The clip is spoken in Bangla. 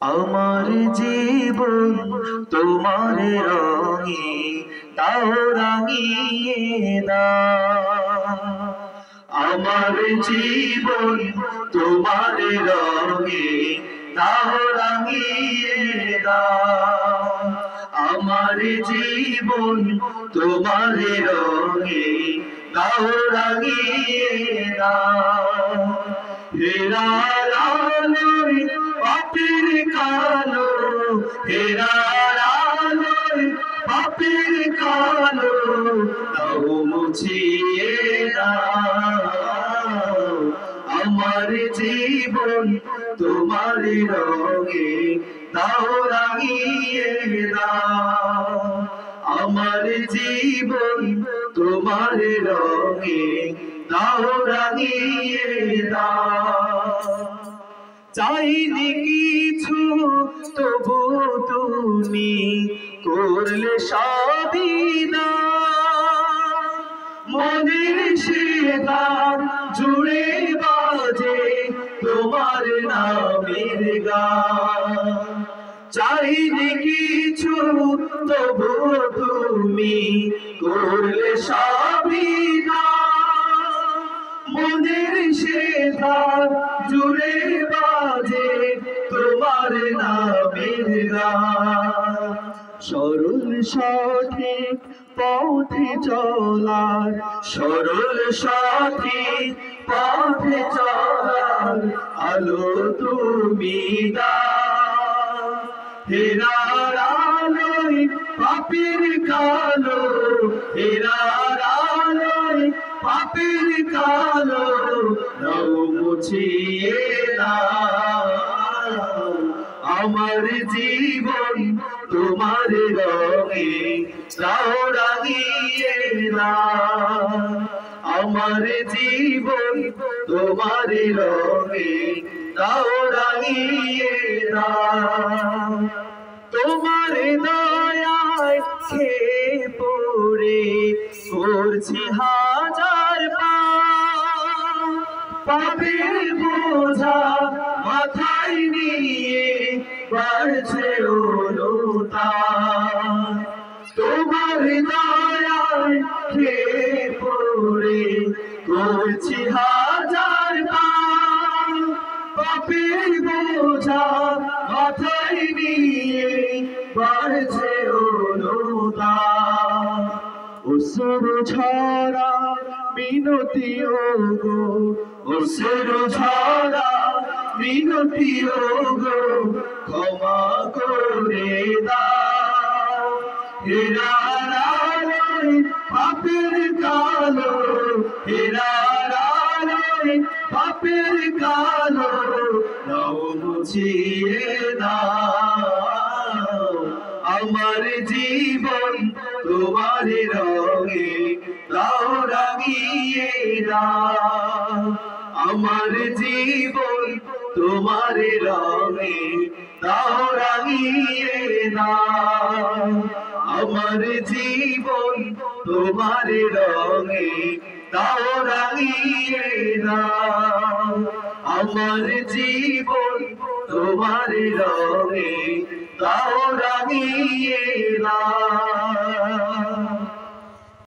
আমার জীবন তোমার রঙে তাও রাঙিয়ে দাও। আমার জীবন তোমার রঙে তাও রাঙিয়ে দাও। আমার জীবন তোমার রঙে তাও রাঙিয়ে দাও। হেরার আলোয় পাপের কালো, হেরার আলোয় পাপের কালো তাও মুছিয়ে দাও। আমার জীবন তোমার রঙে তাও রাঙিয়ে দাও। আমার জীবন তোমার রঙে তাও রাঙিয়ে দাও। চাইনি কিছু তবু তুমি করলে সবই দাও। মনের সেতার জুড়ে বাজে তোমার নামের গান। চাইনি কিছু তবু তুমি করলে সবই দাও। মনের সেতার জুড়ে বাজে তোমার নামের গান। সরল সঠিক পথে চলার, সরল সঠিক পথে চলার আলো তুমি দাও। হেরার আলোয় পাপের কালো, হেরার আলোয় পাপের কালো তাও মুছিয়ে দাও। আমার জীবন তোমার রঙে তাও রাঙিয়ে দাও। আমার জীবন তোমার রঙে তাও রাঙিয়ে দাও। তোমার দয়ায় খেয়ে পড়ে করছি হাজার পাপ। পাপের বোঝা মাথায় নিয়ে বাড়ছে অনুতাপ। তোমার দয়ায় খেয়ে পড়ে করছি হাজার পাপ। পাপের বোঝা মাথায় নিয়ে বাড়ছে অনুতাপ। অশ্রু ঝরা মিনতি ওগো, অশ্রু ঝরা মিনতি ওগো ক্ষমা করে দাও। হেরার আলোয় পাপের কালো, হেরার আলোয় পাপের কালো তাও মুছিয়ে দাও। আমার জীবন তোমার রঙে তাও রাঙিয়ে দাও। আমার জীবন তোমার রঙে তাও রাঙিয়ে দাও। আমার জীবন তোমার রঙে তাও রাঙিয়ে দাও। আমার জীবন তোমার রঙে তাও রাঙিয়ে দাও।